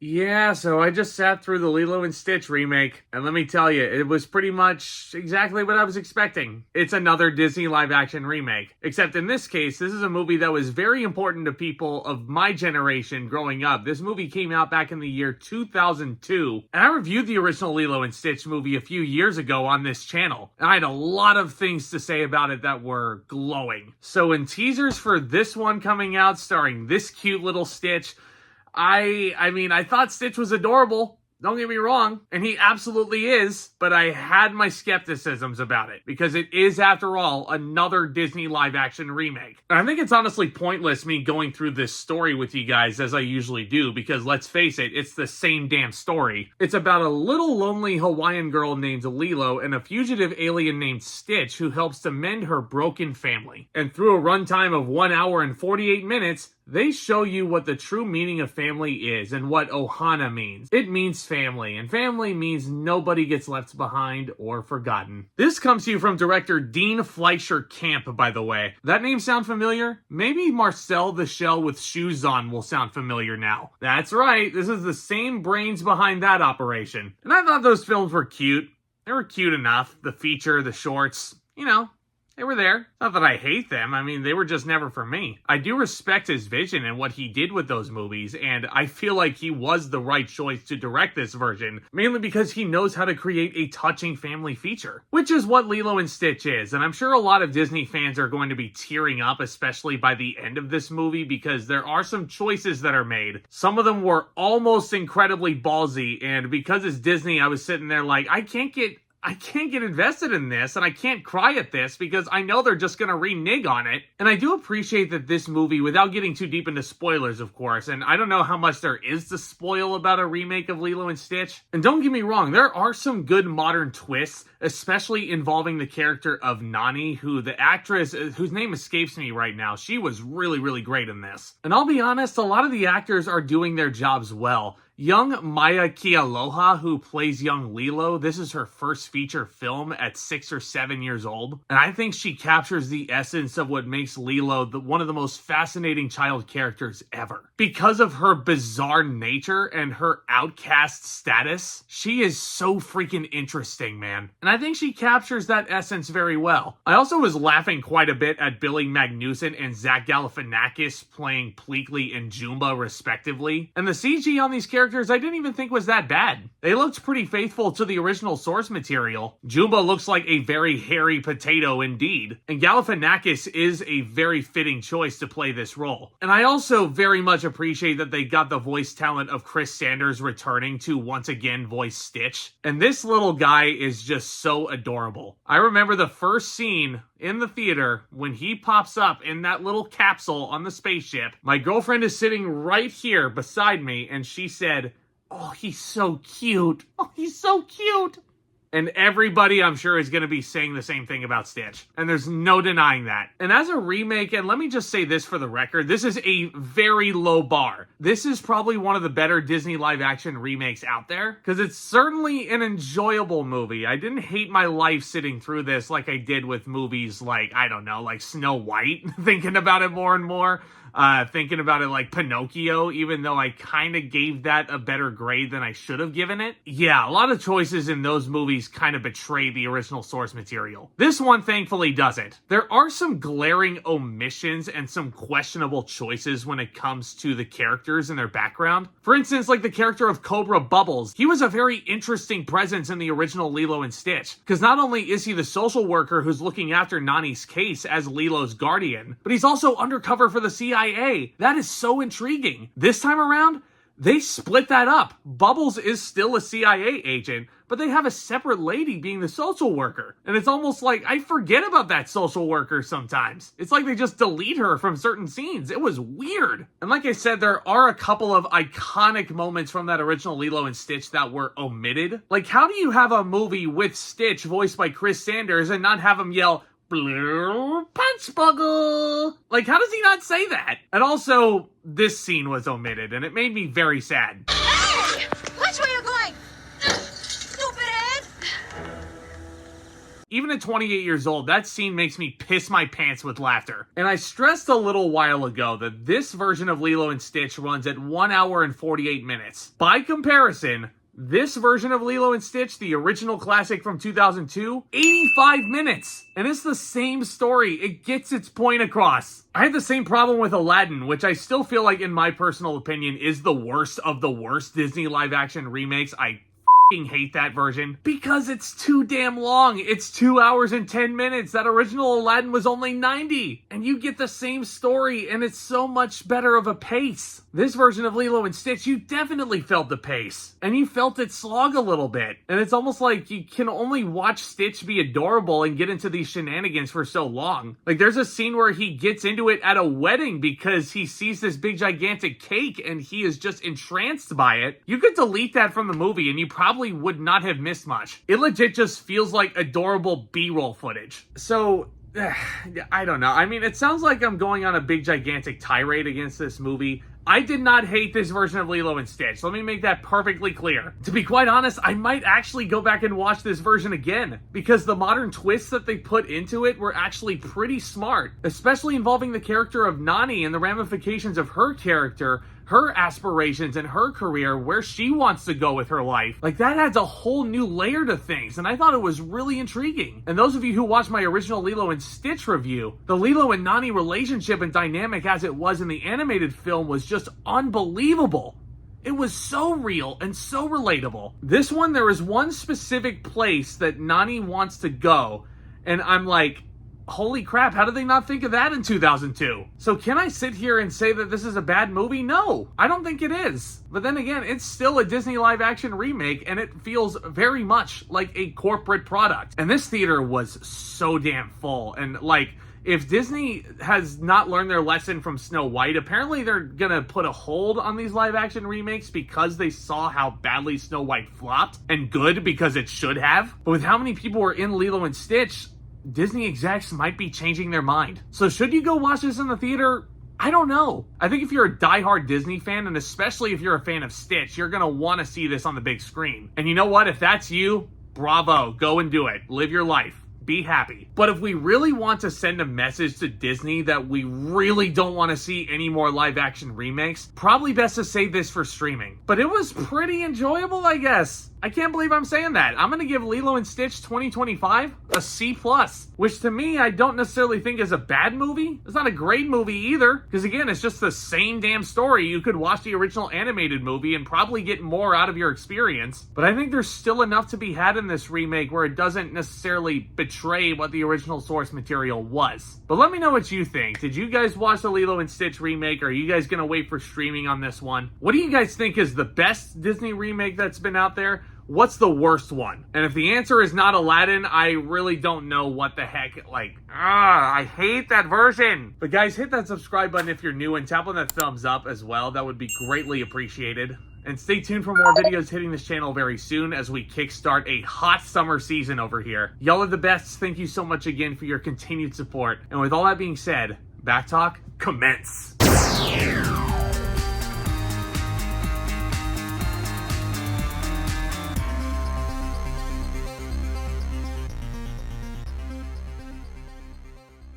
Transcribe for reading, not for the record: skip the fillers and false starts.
Yeah, so I just sat through the Lilo and Stitch remake, and let me tell you, it was pretty much exactly what I was expecting. It's another Disney live-action remake. Except in this case, this is a movie that was very important to people of my generation growing up. This movie came out back in the year 2002, and I reviewed the original Lilo and Stitch movie a few years ago on this channel, and I had a lot of things to say about it that were glowing. So in teasers for this one coming out, starring this cute little Stitch, I thought Stitch was adorable. Don't get me wrong, and he absolutely is, but I had my skepticisms about it, because it is, after all, another Disney live-action remake. And I think it's honestly pointless me going through this story with you guys as I usually do, because let's face it, it's the same damn story. It's about a little lonely Hawaiian girl named Lilo and a fugitive alien named Stitch who helps to mend her broken family. And through a runtime of 1 hour and 48 minutes, they show you what the true meaning of family is and what ohana means. It means family, and family means nobody gets left behind or forgotten. This comes to you from director Dean Fleischer Camp, by the way. That name sound familiar? Maybe Marcel the Shell with shoes on will sound familiar now. That's right, this is the same brains behind that operation. And I thought those films were cute. They were cute enough. The feature, the shorts, you know. They were there. Not that I hate them. I mean, they were just never for me. I do respect his vision and what he did with those movies, and I feel like he was the right choice to direct this version, mainly because he knows how to create a touching family feature, which is what Lilo and Stitch is. And I'm sure a lot of Disney fans are going to be tearing up, especially by the end of this movie, because there are some choices that are made. Some of them were almost incredibly ballsy, and because it's Disney, I was sitting there like, I can't get invested in this, and I can't cry at this because I know they're just gonna renege on it. And I do appreciate that this movie, without getting too deep into spoilers, of course, and I don't know how much there is to spoil about a remake of Lilo and Stitch. And don't get me wrong, there are some good modern twists, especially involving the character of Nani, who the actress, whose name escapes me right now, she was really, really great in this. And I'll be honest, a lot of the actors are doing their jobs well. Young Maia Kealoha, who plays young Lilo, this is her first feature film at 6 or 7 years old. And I think she captures the essence of what makes Lilo one of the most fascinating child characters ever. Because of her bizarre nature and her outcast status, she is so freaking interesting, man. And I think she captures that essence very well. I also was laughing quite a bit at Billy Magnussen and Zack Galifianakis playing Pleakley and Jumba respectively. And the CG on these characters I didn't even think was that bad. They looked pretty faithful to the original source material. Jumba looks like a very hairy potato indeed, and Galifianakis is a very fitting choice to play this role. And I also very much appreciate that they got the voice talent of Chris Sanders returning to once again voice Stitch. And this little guy is just so adorable. I remember the first scene in the theater when he pops up in that little capsule on the spaceship. My girlfriend is sitting right here beside me, and she said, "Oh, he's so cute. Oh, he's so cute." And everybody, I'm sure, is going to be saying the same thing about Stitch. And there's no denying that. And as a remake, and let me just say this for the record, this is a very low bar. This is probably one of the better Disney live-action remakes out there, because it's certainly an enjoyable movie. I didn't hate my life sitting through this like I did with movies like, I don't know, like Snow White, thinking about it more and more. Thinking about it like Pinocchio, even though I kind of gave that a better grade than I should have given it. Yeah, a lot of choices in those movies kind of betray the original source material. This one thankfully doesn't. There are some glaring omissions and some questionable choices when it comes to the characters and their background. For instance, like the character of Cobra Bubbles. He was a very interesting presence in the original Lilo and Stitch, because not only is he the social worker who's looking after Nani's case as Lilo's guardian, but he's also undercover for the CIA. That is so intriguing. This time around, they split that up. Bubbles is still a CIA agent, but they have a separate lady being the social worker. And it's almost like I forget about that social worker sometimes. It's like they just delete her from certain scenes. It was weird. And like I said, there are a couple of iconic moments from that original Lilo and Stitch that were omitted. Like, how do you have a movie with Stitch voiced by Chris Sanders and not have him yell, "Blue punch buggle"? Like, how does he not say that? And also, this scene was omitted, and it made me very sad. Hey! Which way you going? Stupid head! Even at 28 years old, that scene makes me piss my pants with laughter. And I stressed a little while ago that this version of Lilo and Stitch runs at 1 hour and 48 minutes. By comparison, this version of Lilo and Stitch, the original classic from 2002, 85 minutes. And it's the same story. It gets its point across. I had the same problem with Aladdin, which I still feel like, in my personal opinion, is the worst of the worst Disney live-action remakes. I hate that version because it's too damn long. It's 2 hours and 10 minutes. That original Aladdin was only 90, and you get the same story, and it's so much better of a pace. This version of Lilo and Stitch, you definitely felt the pace, and you felt it slog a little bit, and it's almost like you can only watch Stitch be adorable and get into these shenanigans for so long. Like, there's a scene where he gets into it at a wedding because he sees this big gigantic cake and he is just entranced by it. You could delete that from the movie and you probably would not have missed much. It legit just feels like adorable B-roll footage. So, I don't know. I mean, it sounds like I'm going on a big gigantic tirade against this movie. I did not hate this version of Lilo and Stitch. Let me make that perfectly clear. To be quite honest, I might actually go back and watch this version again, because the modern twists that they put into it were actually pretty smart, especially involving the character of Nani and the ramifications of her character, her aspirations and her career, where she wants to go with her life. Like, that adds a whole new layer to things, and I thought it was really intriguing. And those of you who watched my original Lilo and Stitch review, the Lilo and Nani relationship and dynamic as it was in the animated film was just unbelievable. It was so real and so relatable. This one, there is one specific place that Nani wants to go, and I'm like, holy crap, how did they not think of that in 2002? So can I sit here and say that this is a bad movie? No, I don't think it is. But then again, it's still a Disney live action remake, and it feels very much like a corporate product. And this theater was so damn full. And like, if Disney has not learned their lesson from Snow White, apparently they're gonna put a hold on these live action remakes because they saw how badly Snow White flopped, and good, because it should have. But with how many people were in Lilo and Stitch, Disney execs might be changing their mind. So should you go watch this in the theater? I don't know. I think if you're a diehard Disney fan, and especially if you're a fan of Stitch, you're gonna want to see this on the big screen. And you know what? If that's you, bravo. Go and do it. Live your life. Be happy. But if we really want to send a message to Disney that we really don't want to see any more live action remakes, probably best to save this for streaming. But it was pretty enjoyable, I guess. I can't believe I'm saying that. I'm going to give Lilo and Stitch 2025 a C+, which to me, I don't necessarily think is a bad movie. It's not a great movie either, because again, it's just the same damn story. You could watch the original animated movie and probably get more out of your experience. But I think there's still enough to be had in this remake where it doesn't necessarily betray what the original source material was. But let me know what you think. Did you guys watch the Lilo and Stitch remake? Are you guys going to wait for streaming on this one? What do you guys think is the best Disney remake that's been out there? What's the worst one? And if the answer is not Aladdin, I really don't know what the heck, I hate that version. But guys, hit that subscribe button if you're new, and tap on that thumbs up as well. That would be greatly appreciated. And stay tuned for more videos hitting this channel very soon as we kickstart a hot summer season over here. Y'all are the best. Thank you so much again for your continued support. And with all that being said, Back Talk, commence.